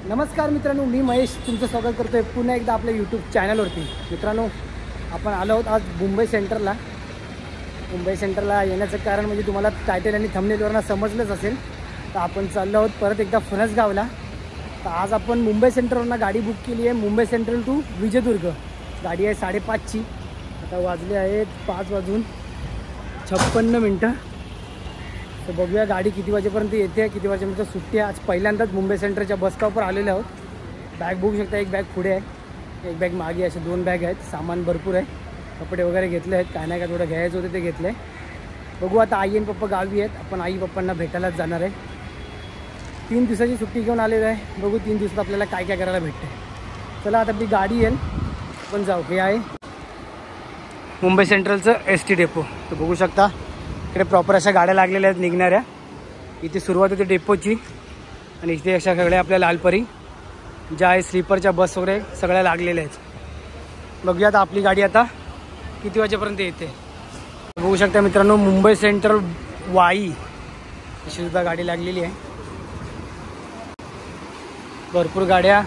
नमस्कार मित्रांनो, मी महेश तुमचं स्वागत करतोय पुन्हा एकदा आपल्या यूट्यूब चॅनलवरती। मित्रांनो, आपण आलो आहोत आज मुंबई सेंटरला। मुंबई सेंटरला येण्याचं कारण म्हणजे तुम्हाला टायटल आणि थंबनेलवरनं समजलंच असेल। तर आपण चाललो आहोत परत एकदा फणसगावला। तर आज आपण मुंबई सेंटरवरनं गाडी बुक केली आहे, मुंबई सेंट्रल टू विजयदुर्ग। गाडी आहे 5:30ची। आता वाजले आहेत 5:56 तर बघूया गाडी किती वाजेपर्यंत येते, किती वाजेपर्यंत सुट्टी आहे। आज पहिल्यांदाच मुंबई सेंटरच्या बस स्टॉपवर आलेले आहोत। बॅग बघू शकता, एक बॅग पुढे आहे, एक बॅग मागे, असे 2 बॅग आहेत। सामान भरपूर आहे, कपडे वगैरे घेतले आहेत, काय नाही का थोडं घ्यायचं होतं ते घेतलं आहे। बघू आता आई आणि पप्पा गावी आहेत, आपण आई पप्पांना भेटायलाच जाणार आहे। 3 दिवसाची सुट्टी घेऊन आलेलो आहे, बघू 3 दिवसात आपल्याला काय काय करायला भेटते। चला आता आपली गाडी येईल, आपण जाऊ। हे आहे मुंबई सेंट्रलचं ST डेपो। तर बघू शकता इकडे प्रॉपर अशा गाड्या लागलेल्या आहेत निघणाऱ्या। इथे सुरुवात होते डेपोची आणि इथे अशा सगळ्या आपल्या लालपरी ज्या आहे स्लीपरच्या बस वगैरे सगळ्या लागलेल्या आहेत। बघूया आता आपली गाडी आता किती वाजेपर्यंत येते। बघू शकता मित्रांनो, मुंबई सेंट्रल वाई अशी सुद्धा गाडी लागलेली आहे। भरपूर गाड्या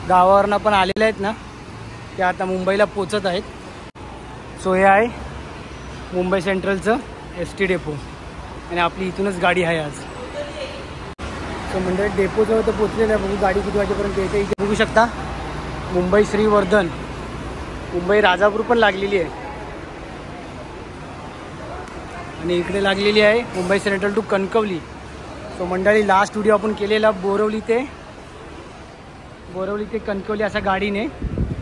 गावावरनं पण आलेल्या आहेत ना, त्या आता मुंबईला पोचत आहेत। सो हे आहे मुंबई सेंट्रलचं ST डेपो आणि आपली इथूनच गाडी आहे आज। सो म्हणजे डेपोजवळ तर पोचलेलं आहे, बघू गाडी किती वाजेपर्यंत येते। इथे बघू शकता मुंबई श्रीवर्धन, मुंबई राजापूर पण लागलेली आहे आणि इकडे लागलेली आहे Mumbai Central to Kankavli. So मंडळी, लास्ट व्हिडिओ आपण केलेला बोरवली ते कणकवली अशा गाडीने।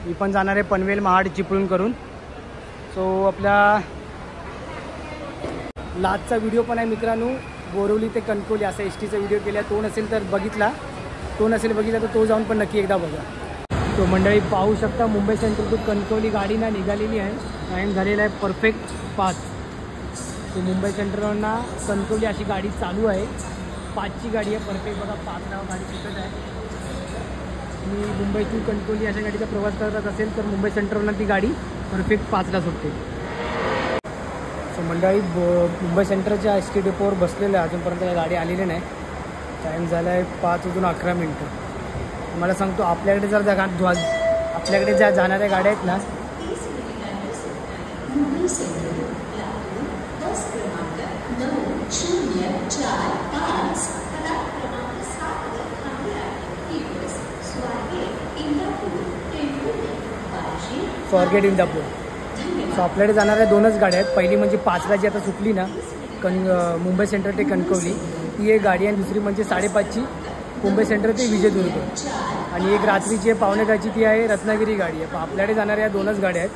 मी पण जाणार आहे पनवेल महाड चिपळूण करून। सो आपल्या लास्टचा व्हिडिओ पण आहे मित्रांनो, बोरवली ते कणकवली असा STचा व्हिडिओ केला। तो नसेल बघितला तर तो जाऊन पण नक्की एकदा बघा। तो मंडळी पाहू शकता मुंबई सेंट्रल टू कणकवली गाडी ना निघालेली आहे। टाईम झालेला आहे परफेक्ट 5। तो मुंबई सेंट्रलवरनं कणकवली अशी गाडी चालू आहे। 5ची गाडी आहे परफेक्ट, बघा 5 नाव गाडी सुटत आहे। मी मुंबई टू कणकवली अशा गाडीचा प्रवास करत असेल तर मुंबई सेंट्रलवरनं ती गाडी परफेक्ट 5ला सुटते। सो मंडळी, मुंबई सेंट्रलच्या ST डेपोवर बसलेलं आहे, अजूनपर्यंत गाडी आलेली नाही। टाईम झाला आहे 5:11। मला सांगतो, आपल्याकडे ज्या जाणाऱ्या गाड्या आहेत ना, फॉरगेट इंदापूर। सो आपल्याकडे जाणाऱ्या 2च गाड्या आहेत। पहिली म्हणजे 5ला जी आता सुटली ना मुंबई सेंट्रल ते कणकवली, ती एक गाडी, आणि दुसरी म्हणजे 5:30ची मुंबई सेंट्रल ते विजयदुर्ग, आणि एक रात्रीची आहे 5:45ची, ती आहे रत्नागिरी गाडी आहे। पण आपल्याकडे जाणाऱ्या या 2च गाड्या आहेत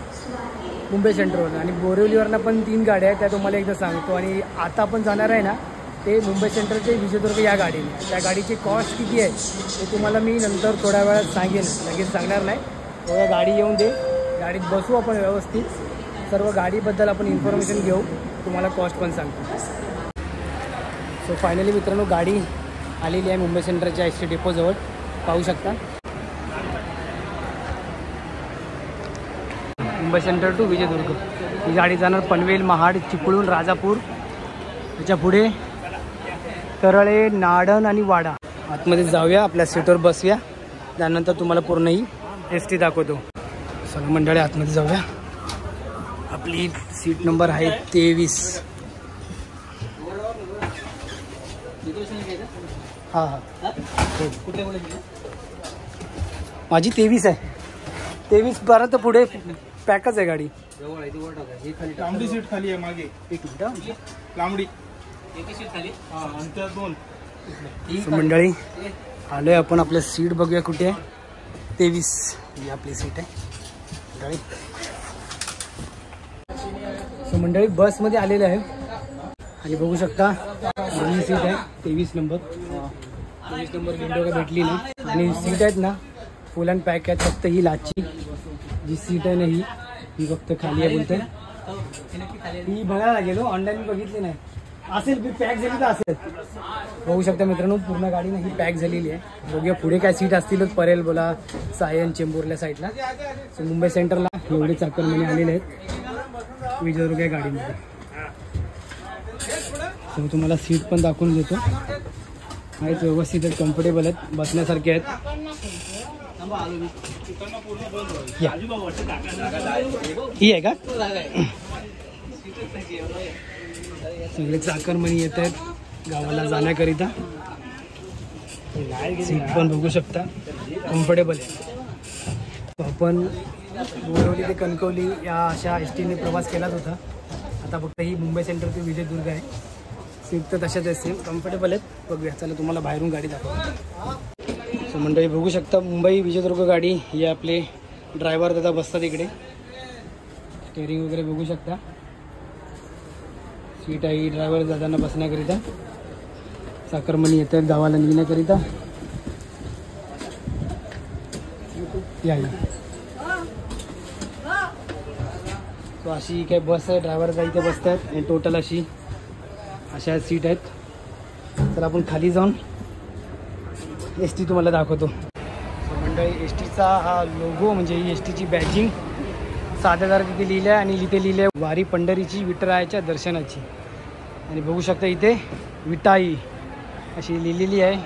मुंबई सेंट्रलवरून। आणि बोरिवलीवरनं पण 3 गाड्या आहेत, त्या तुम्हाला एकदा सांगतो। आणि आता आपण जाणार आहे ना ते मुंबई सेंट्रल ते विजयदुर्ग या गाडीने। त्या गाडीची कॉस्ट किती आहे ते तुम्हाला मी नंतर थोड्या वेळात सांगेन, लगेच सांगणार नाही। थोड्या गाडी येऊन दे, गाडीत बसू आपण व्यवस्थित, सर्व गाडीबद्दल आपण इन्फॉर्मेशन घेऊ, तुम्हाला कॉस्ट पण सांगतो। सो फायनली मित्रांनो, गाडी आलेली आहे मुंबई सेंट्रलच्या ST डेपोजवळ, पाहू शकता। मुंबई सेंट्रल टू विजयदुर्ग ही गाडी जाणार पनवेल, महाड, चिपळूण, राजापूर, त्याच्या पुढे तरळे, नाडण आणि वाडा। आतमध्ये जाऊया, आपल्या सीटवर बसूया, त्यानंतर तुम्हाला पूर्ण ही ST दाखवतो। चला मंडळी, आतमध्ये जाऊया। आपली सीट नंबर आहे 23। हां माझी 23 आहे। 23-12 तर पुढे पॅकच आहे गाडी। लांबडी सीट खाली आहे मागे, एक मिनिट, लांबडी सीट खाली, अंतर 2। मंडळी आलोय आपण, आपल्या सीट बघूया कुठे आहे। 23 ही आपली सीट आहे मंडळी। सो मंडळी, बसमध्ये आलेलं आहे आणि बघू शकता ही सीट आहे 23 नंबर। 23 नंबर विंडो का भेटली नाही, आणि सीट आहेत ना फुल अँड पॅक आहेत। फक्त ही लाची जी सीट आहे ना ही फक्त खाली आहे बोलते, ही बघायला लागेल। ऑनलाईन बघितली नाही, असेल बी पॅक झाली तर असेल। बघू शकता मित्रांनो, पूर्ण गाडी नाही पॅक झालेली आहे। बघूया पुढे काय सीट असतीलच, परेल बोला, सायन, चेंबूरल्या साईडला। सो मुंबई सेंटरला एवढे चाकरमानी आलेले आहेत विजयदुर्ग या गाडीमध्ये। तुम्हाला सीट पण दाखवून देतो। आहेत व्यवस्थित आहेत, कम्फर्टेबल आहेत, बसण्यासारखे आहेत. या. ही आहे का? सगळे चाकरमणी येत आहेत गावाला जाण्याकरिता. सीट पण बघू शकता, कम्फर्टेबल आहे. तो आपण बोरवली ते कणकवली या अशा एस टीने प्रवास केलाच होता. आता फक्त ही मुंबई सेंट्रल ते विजयदुर्ग आहे. सीट तर तशाच आहेत, सेम कम्फर्टेबल आहेत. बघूया, चला तुम्हाला बाहेरून गाडी दाखवतो. सो मंडळी बघू शकता, मुंबई विजयदुर्ग गाडी. हे आपले ड्रायव्हर दादा बसतात इकडे. स्टेअरिंग वगैरे बघू शकता. सीट आहे ड्रायव्हर दादांना बसण्याकरिता. चाकरमणी येत आहेत गावाला निघण्याकरिता. या तो अशी काय बस आहे, ड्रायव्हर इथे बसत आहेत आणि टोटल अशा सीट आहेत. तर आपण खाली जाऊन एस टी तुम्हाला दाखवतो. मंडळी एस टीचा हा लोगो म्हणजे ही एस टीची बॅजिंग साध्यादार तिथे लिहिलं आहे आणि इथे लिहिलं आहे वारी पंढरीची विठरायाच्या दर्शनाची. आणि बघू शकता इथे विटाई अशी लिहिलेली आहे.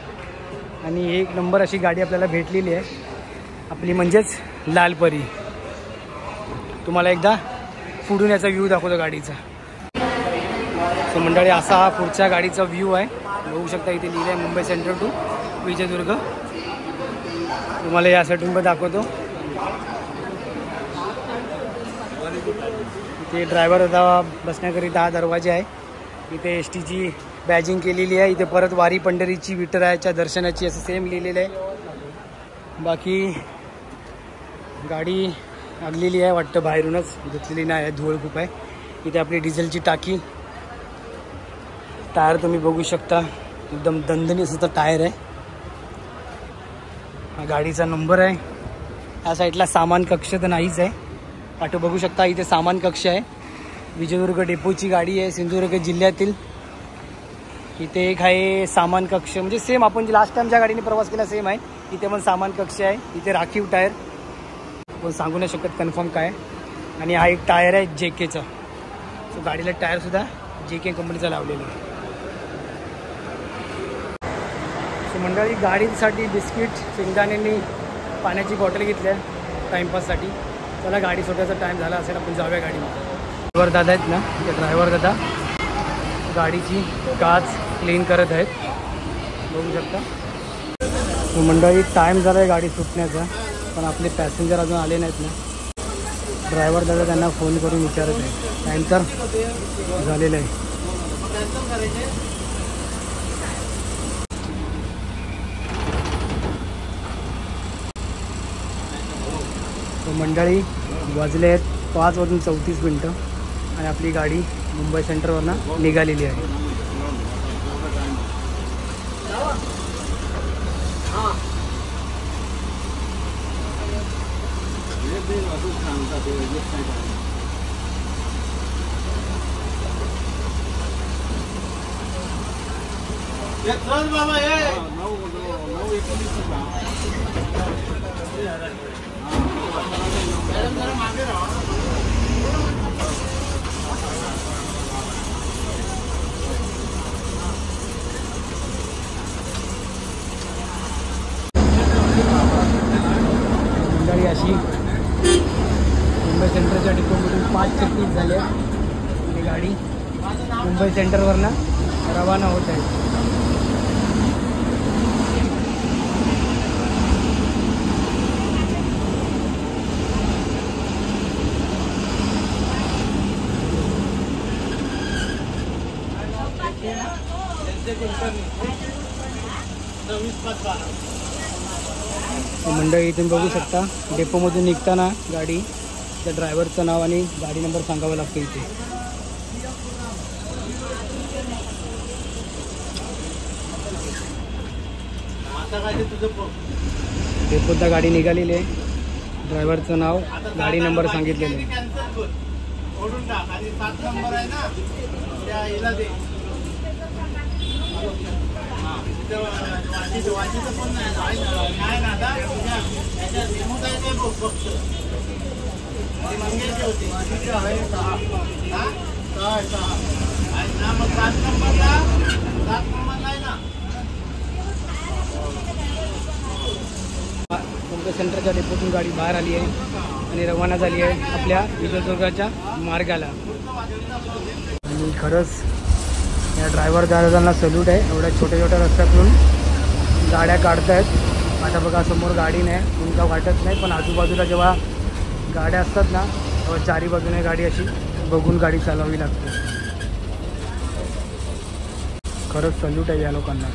आणि एक नंबर अशी गाडी आपल्याला भेटलेली आहे आपली, म्हणजेच लालपरी. तुम्हाला एकदा पुढून याचा व्ह्यू दाखवतो गाडीचा. सो मंडळी असा हा पुढच्या गाडीचा व्ह्यू आहे. बघू शकता इथे लिहिलं आहे मुंबई सेंट्रल टू विजयदुर्ग. तुम्हाला या साईडून पण दाखवतो. इथे ड्रायव्हर आता बसण्याकरिता हा दरवाजा आहे. इथे एस टीची बॅजिंग केलेली आहे. इथे परत वारी पंढरीची विठरायाच्या दर्शनाची असं सेम लिहिलेलं आहे. बाकी गाडी लागलेली आहे वाटतं, बाहेरूनच घेतलेली नाही आहे, धूळ खूप आहे. इथे आपली डिझेलची टाकी. टायर तुम्ही बघू शकता, एकदम दणदणीत असं टायर आहे. हा गाडीचा नंबर आहे. या साईडला सामान कक्ष तर नाहीच आहे. पाठो बघू शकता इथे सामान कक्ष आहे. विजयदुर्ग डेपोची गाडी आहे, सिंधुदुर्ग जिल्ह्यातील. इथे एक आहे सामान कक्ष, म्हणजे सेम आपण लास्ट टाइम ज्या गाडीने प्रवास केला सेम आहे. इथे पण सामान कक्ष आहे. इथे राखीव टायर, पण सांगू नाही शकत कन्फर्म काय. आणि हा एक टायर आहे JKचा. सो गाडीला टायरसुद्धा JK कंपनीचा लावलेला आहे. सो मंडळी गाडीसाठी बिस्किट, शेंगदाण्यांनी पाण्याची बॉटल घेतली आहे टाईमपाससाठी. चला गाडी सोडायचा टाईम झाला असेल, आपण जाऊया गाडीमध्ये. ड्रायव्हर दादा आहेत ना, ते ड्रायव्हर दादा गाडीची काच क्लीन करत आहेत, बघू शकता. सो मंडळी टाईम झाला आहे गाडी सुटण्याचा, पण आपले पॅसेंजर अजून आले नाहीत ना. ड्रायव्हर दादा त्यांना फोन करून विचारत आहे. टाईम तर झालेलं आहे. तो मंडळी वाजले आहेत 5:34 आणि आपली गाडी मुंबई सेंटरवरनं निघालेली आहे. मंडळी अशी मुंबई सेंटरच्या डिपोमधून 5:36 झाले आणि गाडी मुंबई सेंटरवरनं रवाना होत आहे. मंडळी इथून बघू शकता, डेपोमधून निघताना गाडी त्या ड्रायव्हरचं नाव आणि गाडी नंबर सांगावं लागतं इथे. डेपोतला गाडी निघालेली आहे, ड्रायव्हरचं नाव गाडी नंबर सांगितलेलं आहे. मुंबई सेंट्रलच्या डेपोतून गाडी बाहेर आली आहे आणि रवाना झाली आहे आपल्या विजयदुर्गाच्या मार्गाला. आणि खरंच या ड्रायव्हर दादांना सल्यूट आहे. एवढ्या छोट्या छोट्या रस्त्यातून गाड्या काढत आहेत. आता बघा समोर गाडी नाही, तुमचा वाटत नाही, पण आजूबाजूला जेव्हा गाड्या असतात ना तेव्हा चारी बाजूने गाडी अशी बघून गाडी चालवावी लागते. खरंच सल्यूट आहे या लोकांना.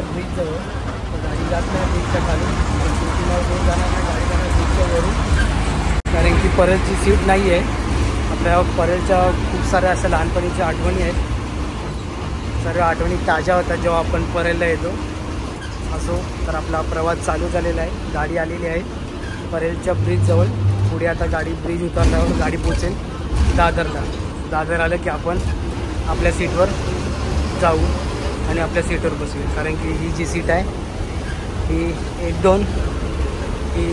ब्रिज जवळ गाडी जात नाही ब्रिजच्या खाली, जाणार नाही गाडी जाणार ब्रिजच्या वरून, कारण की परेलची सीट नाही आहे. आपल्या परेलच्या खूप साऱ्या अशा लहानपणीच्या आठवणी आहेत. सर्व आठवणी ताज्या होतात जेव्हा आपण परेलला येतो. असो तर आपला प्रवास चालू झालेला आहे. गाडी आलेली आहे परेलच्या ब्रिजजवळ. पुढे आता गाडी ब्रिज उतरल्यावर गाडी पोचेल दादरला. दादर आलं की आपण आपल्या सीटवर जाऊ आणि आपल्या सीटवर बसूया. कारण की ही जी सीट आहे ही 1-2 ही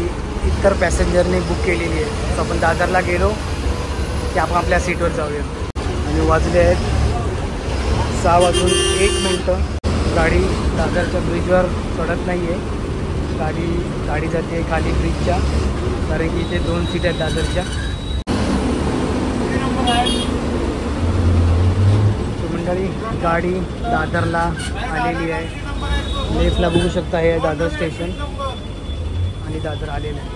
इतर पॅसेंजरने बुक केलेली आहे. तर आपण दादरला गेलो की आपण आपल्या सीटवर जाऊया. आणि वाजले आहेत 6:01. गाडी दादरच्या ब्रिजवर चढत नाही आहे. गाडी जाते खाली ब्रिजच्या, कारण की इथे 2 सीट आहेत दादरच्या. मंडळी गाडी दादरला आलेली आहे. लेफ्टला बघू शकता हे दादर स्टेशन आणि दादर आलेलं आहे.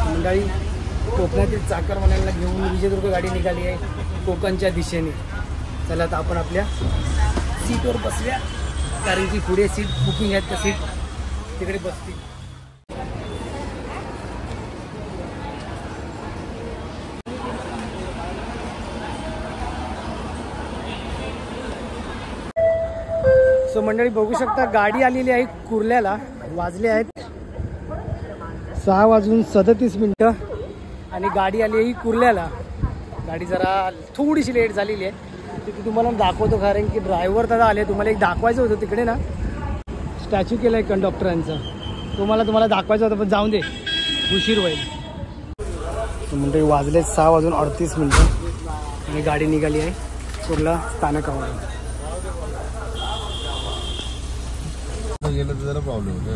मंडळी कोकणातील चाकरमान्यांना घेऊन विजयदुर्ग गाडी निघाली आहे कोकणच्या दिशेने. चला तर आपण आपल्या सीटवर बसूया, कारण की पुढे सीट बुकिंग आहेत, तर सीट तिकडे बसतील. सो मंडळी बघू शकता गाडी आलेली आहे कुर्ल्याला. वाजले आहेत 6:37 आणि गाडी आली आहे कुर्ल्याला. गाडी जरा थोडीशी लेट झालेली आहे. तिथे तुम्हाला दाखवतो, कारण की ड्रायव्हर दादा आले. तुम्हाला एक दाखवायचं होतं तिकडे ना स्टॅच्यू केलं आहे कंडक्टरांचं, तुम्हाला दाखवायचं होतं, पण जाऊन दे उशीर होईल. म्हणजे वाजले 6:38 आणि गाडी निघाली आहे कुर्ला स्थानकावर. गेलं तर जरा प्रॉब्लेम होतो.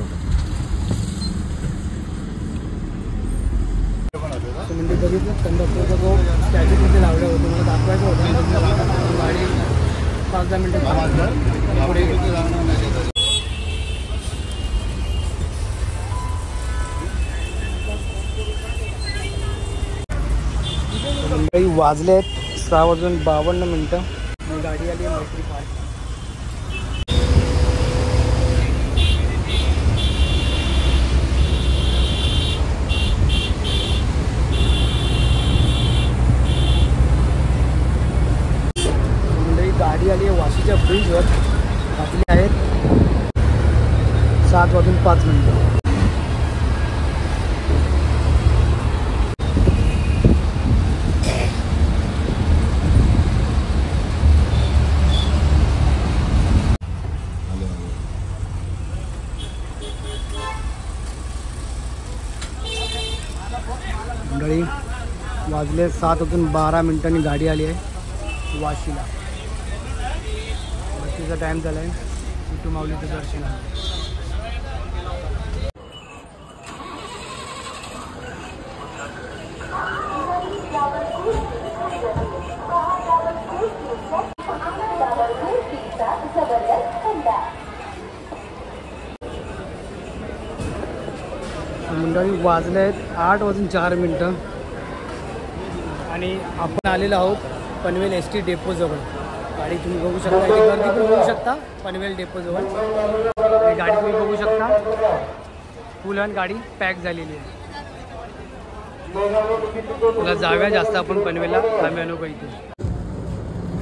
म्हणजे बघितलं कंडक्टरचा जो स्टॅच्यू तिथे लावला होता, मला दाखवायचं होतं. गाडी 5-10 मिनिटं पुढे गेली. मुंबई वाजले आहेत 6:52 आणि गाडी आली आहे मैत्री पार्क. गाडी आली आहे वाशीच्या ब्रिजवर. वाजले आहेत 7:05. मंडळी वाजले 7:12 गाडी आली आहे वाशीला. बसचा टाईम झाला आहे. विठू माऊलीचं दर्शन आहे. मंडळी वाजले आहेत 8:04 आणि आपण आलेलो आहोत पनवेल ST डेपोजवळ. गाडी तुम्ही बघू शकता, इथे गर्दी पण बघू शकता पनवेल डेपोजवळ. आणि गाडी तुम्ही बघू शकता फुल आणि गाडी पॅक झालेली आहे. तुला जाऊया जास्त आपण पनवेलला, थांब्या नको इथे.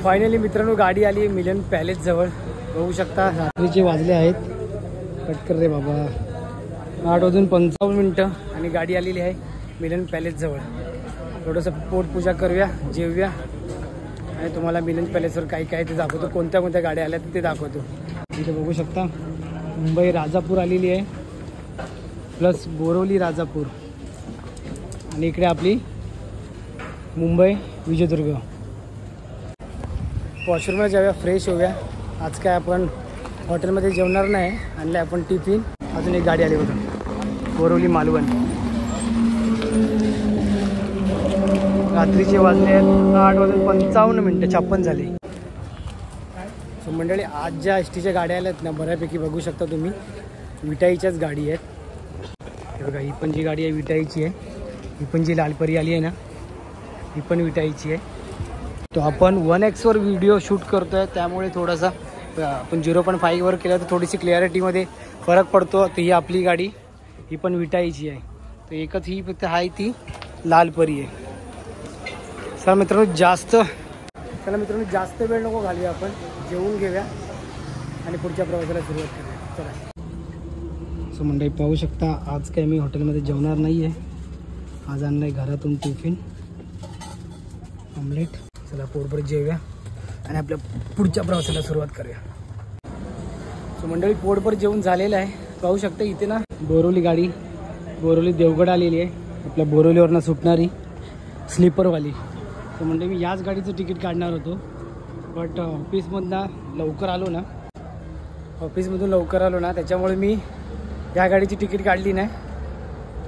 फायनली मित्रांनो गाडी आली आहे मिलन पॅलेस जवळ. बघू शकता रात्रीचे वाजले आहेत. कट कर रे बाबा. 8:55 आणि गाडी आलेली आहे मिलन पॅलेस जवळ. थोडंसं पोटपूजा करूया, जेवूया आणि तुम्हाला मिलन पॅलेसवर काय काय ते दाखवतो. कोणत्या कोणत्या गाड्या आल्या ते दाखवतो. इथे बघू शकता मुंबई राजापूर आलेली आहे, प्लस बोरवली राजापूर. आणि इकडे आपली मुंबई विजयदुर्ग. वॉशरूमला जाऊया, फ्रेश होऊया. आज काय आपण हॉटेलमध्ये जेवणार नाही, आणलं आपण टिफिन. अजून एक गाडी आली बघा बोरवली मालवण. रात्रीचे वाजले 8:55 56 झाले. सो मंडळी आज ज्या STच्या गाड्या आल्यात ना बऱ्यापैकी बघू शकता तुम्ही विटाईच्याच गाडी आहेत. हे बघा ही पण जी गाडी आहे विटाईची आहे. ही पण जी लालपरी आली आहे ना ही पण विटाईची आहे. तो आपण 1x वर व्हिडिओ शूट करतो आहे, त्यामुळे थोडासा आपण 0.5 केलं तर थोडीशी क्लिअरिटीमध्ये फरक पडतो. तर ही आपली गाडी ही पण विटाईची आहे. तर एकच ही फक्त आहे ती लालपरी आहे. चला मित्रांनो जास्त वेळ नको घालूया, आपण जेवून घेऊया आणि पुढच्या प्रवासाला सुरुवात करूया. चला. सो मंडळी पाहू शकता आज काय मी हॉटेलमध्ये जेवणार नाही आहे. आज आणलं आहे घरातून टिफिन ऑमलेट. चला पोटभर जेवूया आणि आपल्या पुढच्या प्रवासाला सुरुवात करूया. सो मंडळी पोटभर जेवण झालेलं आहे. पाहू शकता इथे ना बोरवली गाडी, बोरवली देवगड आलेली आहे. आपल्या बोरवलीवरनं सुटणारी स्लीपरवाली. तर म्हणजे मी याच गाडीचं तिकीट काढणार होतो, बट ऑफिसमधून लवकर आलो ना त्याच्यामुळे मी या गाडीची तिकीट काढली नाही.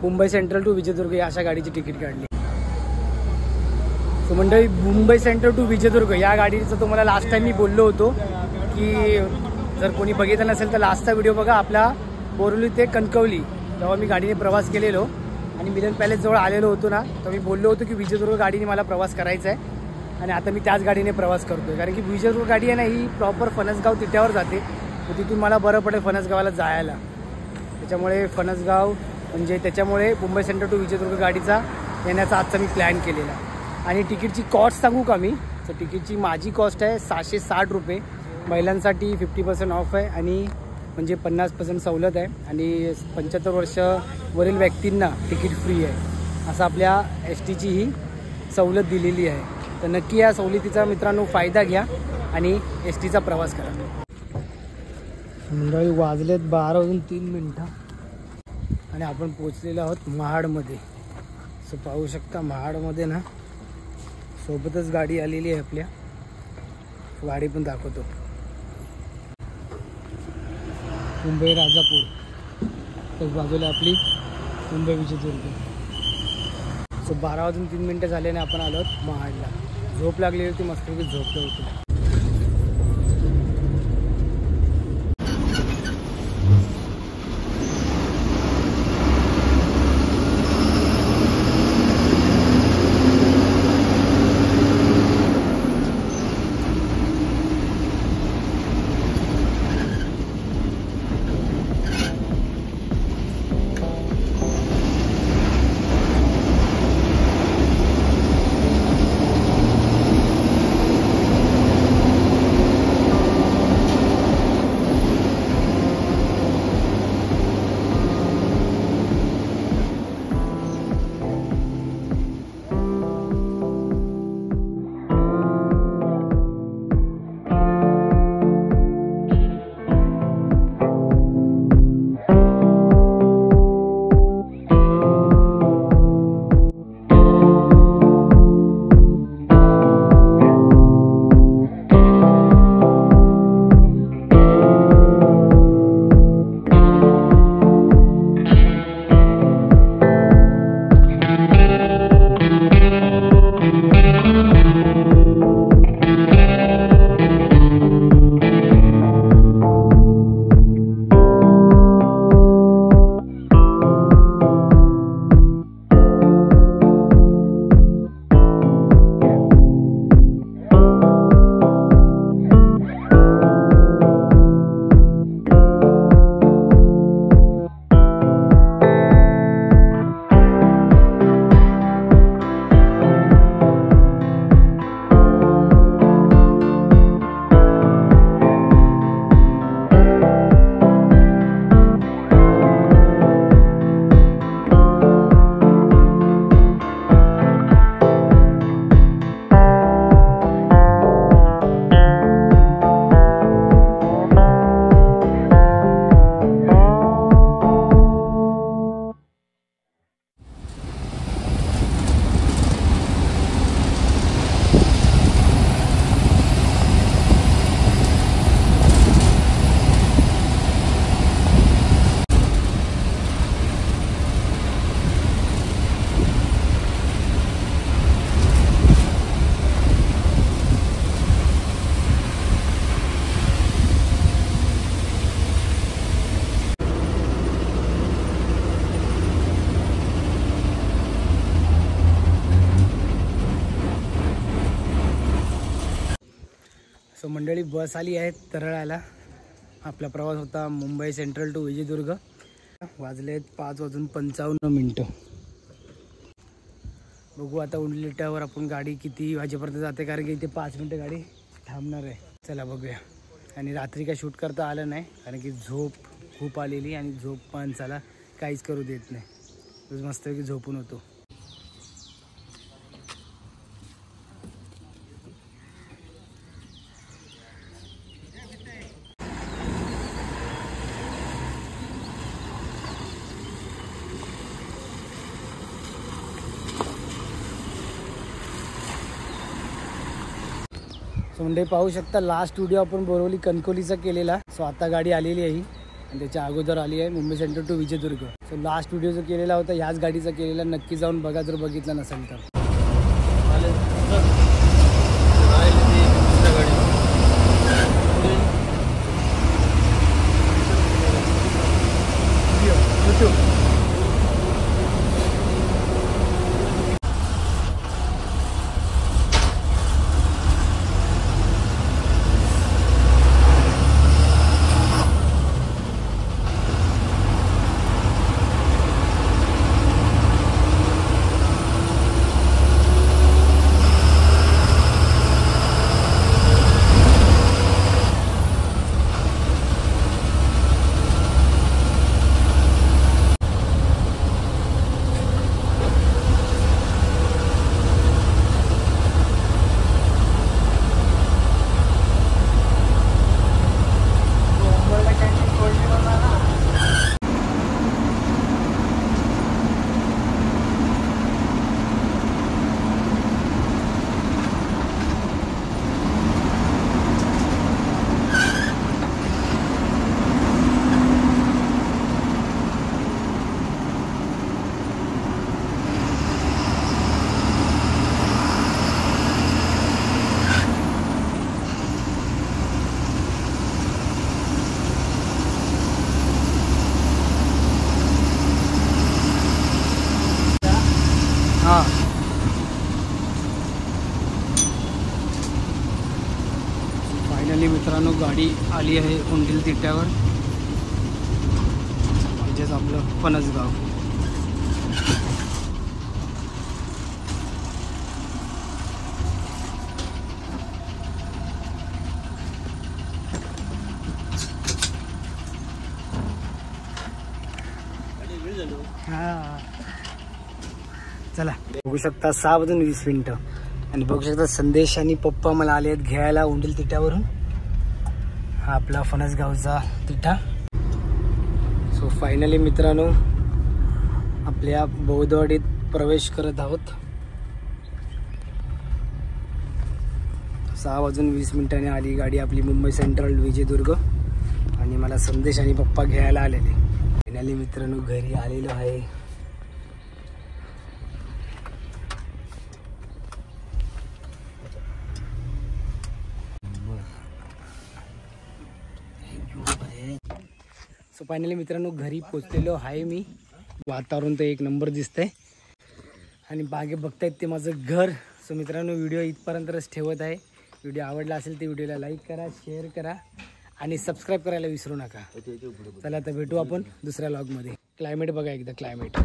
मुंबई सेंट्रल टू विजयदुर्ग या अशा गाडीची तिकीट काढली. सो मंडळी मुंबई सेंट्रल टू विजयदुर्ग या गाडीचं तुम्हाला लास्ट टाईम मी बोललो होतो की जर कोणी बघितलं नसेल तर लास्टचा व्हिडिओ बघा. आपला बोरवली ते कणकवली जेव्हा मी गाडीने प्रवास केलेलो आणि मिलन पॅलेस जवळ आलेलो होतो ना, तर मी बोललो होतो की विजयदुर्ग गाडीने मला प्रवास करायचा आहे. आणि आता मी त्याच गाडीने प्रवास करतोय, कारण की विजयदुर्ग गाडी आहे ना ही प्रॉपर फणसगाव तिट्यावर जाते. तर तिथून मला बरं पडेल फणसगावाला जायला. त्याच्यामुळे फणसगाव म्हणजे त्याच्यामुळे मुंबई सेंट्रल टू विजयदुर्ग गाडीचा येण्याचा आजचा मी प्लॅन केलेला. आणि तिकीटची कॉस्ट सांगू का मी? तर तिकीटची माझी कॉस्ट आहे 660 रुपये. महिलांसाठी 50% ऑफ आहे आणि म्हणजे 50% सवलत आहे. आणि 75 वर्षावरील व्यक्तींना तिकीट फ्री आहे, असं आपल्या STची ही सवलत दिलेली आहे. तर नक्की या सवलतीचा मित्रांनो फायदा घ्या आणि STचा प्रवास करा. मंडळी वाजलेत 12:03 आणि आपण पोचलेलो आहोत महाडमध्ये. सो पाहू शकता महाडमध्ये ना सोबतच गाडी आलेली आहे आपल्या. गाडी पण दाखवतो. मुंबई राजापूर, तर बाजूला आपली मुंबई विजयदुर्ग. सो 12:03 झाले आणि आपण आलो आहोत महाडला. झोप लागलेली होती, मस्तपैकी झोपलो होतो. सो मंडळी बस आली आहे तरळाला. आपला प्रवास होता मुंबई सेंट्रल टू विजयदुर्ग. वाजलेत 5:55. बघू आता उंडलिटावर आपण गाडी किती वाजेपर्यंत जाते, कारण की इथे 5 मिनटं गाडी थांबणार आहे. चला बघूया. आणि रात्री काय शूट करता आलं नाही, कारण की झोप खूप आलेली आणि झोप पण चला काहीच करू देत नाही. रोज मस्तपैकी झोपून होतो. सो म्हणजे पाहू शकता लास्ट व्हिडिओ आपण बोरवली कणकोलीचा केलेला. सो आता गाडी आलेली आहे आणि त्याच्या अगोदर आली आहे Mumbai Central to Vijaydurg. So last video जो केलेला होता ह्याच गाडीचा केलेला, नक्की जाऊन बघा जर बघितला नसेल तर. फायनली मित्रांनो गाडी आली आहे उंडील तिट्यावर. म्हणजेच आपलं फणसगाव. हा चला बघू शकता 6:20 आणि बघू शकता संदेश आणि पप्पा मला आले आहेत घ्यायला उंडील तिट्यावरून. हा आपला फणसगावचा तिठा. सो फायनली मित्रांनो आपल्या बौद्धवाडीत प्रवेश करत आहोत. 6:20 आली गाडी आपली मुंबई सेंट्रल विजयदुर्ग आणि मला संदेश आणि पप्पा घ्यायला आलेले. फायनली मित्रांनो घरी आलेलो आहे. सो फायनली मित्रांनो घरी पोचलेलो आहे मी. वातावरण तर एक नंबर दिसतंय आणि बागे बघतायत ते माझं घर. सो मित्रांनो व्हिडिओ इथपर्यंतच ठेवत आहे. व्हिडिओ आवडला असेल तर व्हिडिओला लाईक करा, शेअर करा आणि सबस्क्राईब करायला विसरू नका. चला तर भेटू आपण दुसऱ्या व्लॉगमध्ये. क्लायमेट बघा एकदा क्लायमेट.